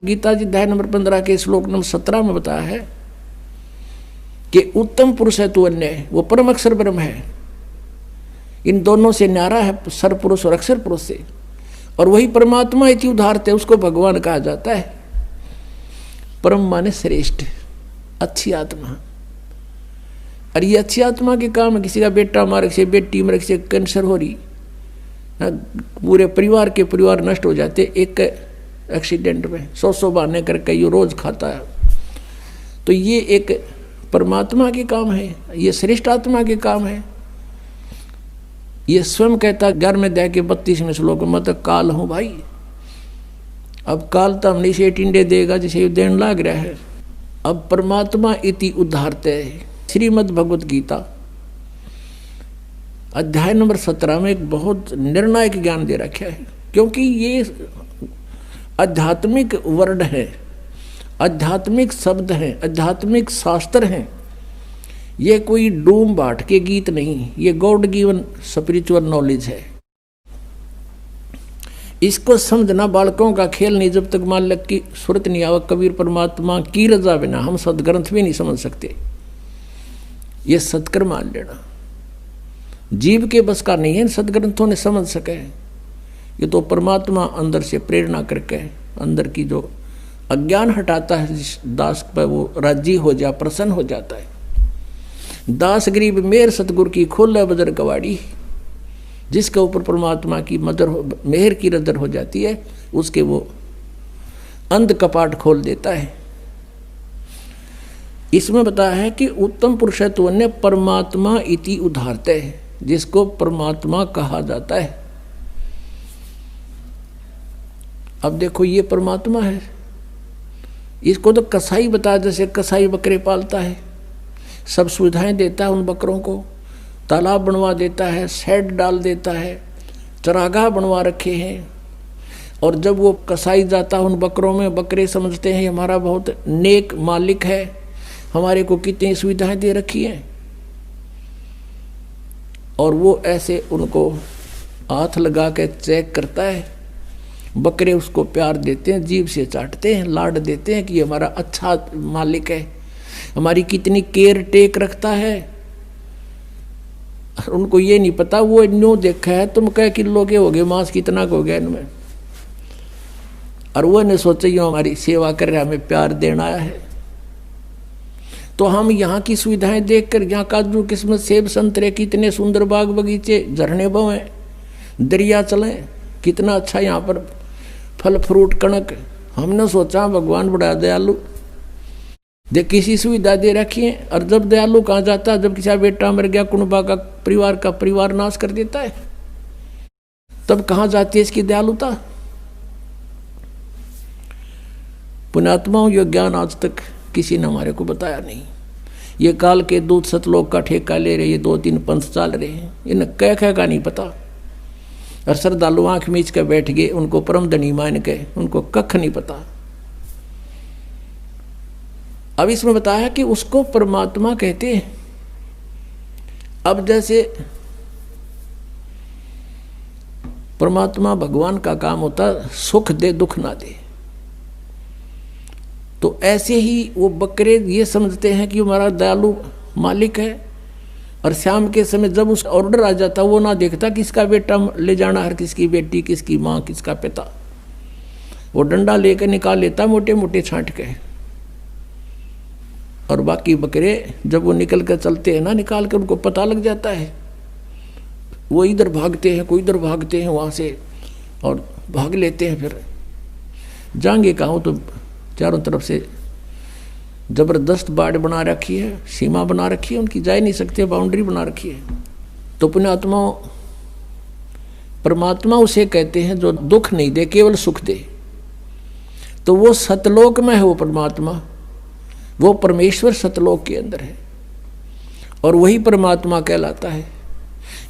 गीता जी अध्याय नंबर 15 के श्लोक नंबर 17 में बताया है कि उत्तम पुरुष है तू अन्य, वो परम अक्षर ब्रह्म है। इन दोनों से न्यारा है सर पुरुष और अक्षर पुरुष से, और वही परमात्मा इति उदाहरते, उसको भगवान कहा जाता है। परम माने श्रेष्ठ, अच्छी आत्मा। और ये अच्छी आत्मा के काम है, किसी का बेटा मार, किसी बेटी मर, किसी कैंसर हो रही, पूरे परिवार के परिवार नष्ट हो जाते एक एक्सीडेंट में, 100 बहाने करके ये रोज खाता है। तो ये एक परमात्मा के काम है, ये श्रेष्ठ आत्मा के काम है। ये स्वयं कहता 11वें अध्याय के 32वें श्लोक में, तो काल हूं भाई, अब काल तो हमने से टिंडे देगा जिसे देन लाग रहा है। अब परमात्मा इति उद्धारते, श्रीमद् भगवत गीता अध्याय नंबर 17 में एक बहुत निर्णायक ज्ञान दे रखा है, क्योंकि ये आध्यात्मिक वर्ड है, आध्यात्मिक शब्द हैं, आध्यात्मिक शास्त्र हैं। ये कोई डूम बाट के गीत नहीं, ये गॉड गिवन स्पिरिचुअल नॉलेज है। इसको समझना बालकों का खेल नहीं, जब तक मालिक की सुरत नहीं आवा। कबीर परमात्मा की रजा बिना हम सदग्रंथ भी नहीं समझ सकते। ये सत्कर मान लेना, जीव के बस का नहीं है, सदग्रंथों ने समझ सके। ये तो परमात्मा अंदर से प्रेरणा करके अंदर की जो अज्ञान हटाता है जिस दास पर, वो राजी हो जा, प्रसन्न हो जाता है। दास गरीब मेहर सतगुरु की खोल बजर कवाड़ी, जिसके ऊपर परमात्मा की मेहर की रदर हो जाती है, उसके वो अंध कपाट खोल देता है। इसमें बताया है कि उत्तम पुरुषत्व ने परमात्मा इति उदाहरते है, जिसको परमात्मा कहा जाता है। अब देखो ये परमात्मा है, इसको तो कसाई बता, जैसे कसाई बकरे पालता है, सब सुविधाएं देता है उन बकरों को, तालाब बनवा देता है, शेड डाल देता है, चरागाह बनवा रखे हैं। और जब वो कसाई जाता है उन बकरों में, बकरे समझते हैं हमारा बहुत नेक मालिक है, हमारे को कितनी सुविधाएं दे रखी हैं। और वो ऐसे उनको हाथ लगा के चेक करता है। बकरे उसको प्यार देते हैं, जीभ से चाटते हैं, लाड देते हैं कि हमारा अच्छा मालिक है, हमारी कितनी केयर टेक रखता है। उनको ये नहीं पता, वो न्यू देखा है तुम क्या किलो के हो गए, मांस कितना हो गया इनमें, और वो ने सोचा ये हमारी सेवा कर रहा है, हमें प्यार देना आया है। तो हम यहाँ की सुविधाएं देखकर, यहाँ काजू किस्मत सेब संतरे, कितने सुंदर बाग बगीचे, झरने बहें, दरिया चले, कितना अच्छा यहाँ पर फल फ्रूट कणक। हमने सोचा भगवान बड़ा दयालु, देख किसी सुविधा दे रखी है। और जब दयालु कहाँ जाता, जब किसी बेटा मर गया, कुनबा का परिवार नाश कर देता है, तब कहाँ जाती है इसकी दयालुता। पुण्यात्माओं, ये ज्ञान आज तक किसी ने हमारे को बताया नहीं। ये काल के दूत सतलोक का ठेका ले रहे, ये 2-3 पंथ चल रहे हैं, इन्हें कह का नहीं पता। और श्रद्धालु आंख मीच के बैठ गए, उनको परम धनी मान के, उनको कख नहीं पता। अब इसमें बताया कि उसको परमात्मा कहते हैं। अब जैसे परमात्मा भगवान का काम होता सुख दे दुख ना दे, तो ऐसे ही वो बकरे ये समझते हैं कि हमारा दयालु मालिक है। और शाम के समय जब उसका ऑर्डर आ जाता, वो ना देखता किसका बेटा ले जाना है, किसकी बेटी, किसकी माँ, किसका पिता। वो डंडा लेकर निकाल लेता मोटे मोटे छांट के। और बाकी बकरे जब वो निकल कर चलते हैं ना, निकाल कर उनको पता लग जाता है, वो इधर भागते हैं, कोई इधर भागते हैं, वहाँ से और भाग लेते हैं। फिर जाएंगे कहाँ, तो चारों तरफ से जबरदस्त बाड़ बना रखी है, सीमा बना रखी है, उनकी जा नहीं सकते, बाउंड्री बना रखी है। तो पुण्यात्मा, परमात्मा उसे कहते हैं जो दुख नहीं दे, केवल सुख दे। तो वो सतलोक में है, वो परमात्मा, वो परमेश्वर सतलोक के अंदर है, और वही परमात्मा कहलाता है।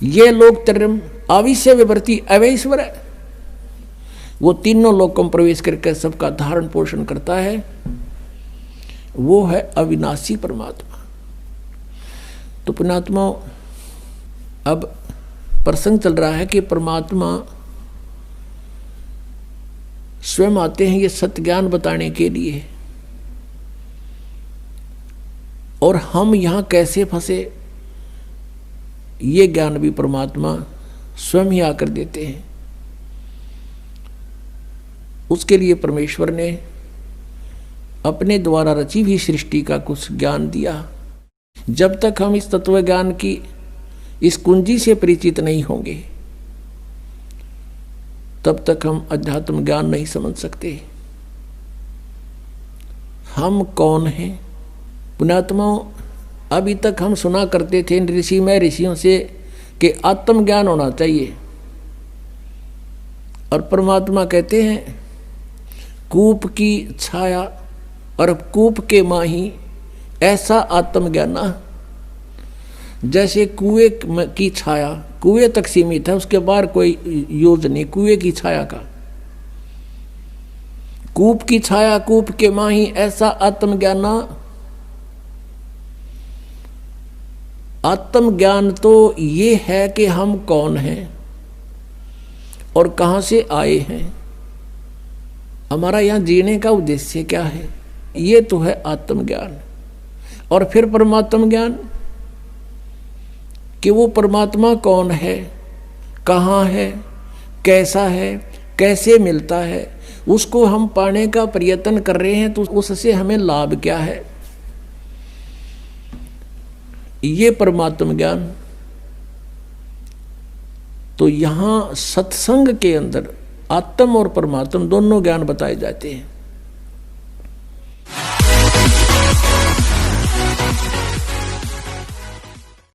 ये लोक त्रयम् आविश्य विवर्ति अवैश्वर है, वो तीनों लोकों में प्रवेश करके सबका धारण पोषण करता है, वो है अविनाशी परमात्मा। तो पुण्यात्मा, अब प्रसंग चल रहा है कि परमात्मा स्वयं आते हैं ये सत्य ज्ञान बताने के लिए। और हम यहाँ कैसे फंसे, ये ज्ञान भी परमात्मा स्वयं ही आकर देते हैं। उसके लिए परमेश्वर ने अपने द्वारा रची हुई सृष्टि का कुछ ज्ञान दिया। जब तक हम इस तत्व ज्ञान की इस कुंजी से परिचित नहीं होंगे, तब तक हम अध्यात्म ज्ञान नहीं समझ सकते। हम कौन हैं? पुण्यात्माओं, अभी तक हम सुना करते थे ऋषि में ऋषियों से कि आत्मज्ञान होना चाहिए, और परमात्मा कहते हैं कूप की छाया और कूप के माही ऐसा आत्मज्ञाना। जैसे कुएं की छाया कुएं तक सीमित है, उसके बाहर कोई यूज नहीं कुएं की छाया का। कूप की छाया कूप के माही ऐसा आत्मज्ञाना। आत्मज्ञान तो ये है कि हम कौन हैं और कहाँ से आए हैं, हमारा यहाँ जीने का उद्देश्य क्या है, ये तो है आत्मज्ञान। और फिर परमात्म ज्ञान कि वो परमात्मा कौन है, कहाँ है, कैसा है, कैसे मिलता है, उसको हम पाने का प्रयत्न कर रहे हैं तो उससे हमें लाभ क्या है, ये परमात्म ज्ञान। तो यहाँ सत्संग के अंदर आत्म और परमात्म दोनों ज्ञान बताए जाते हैं।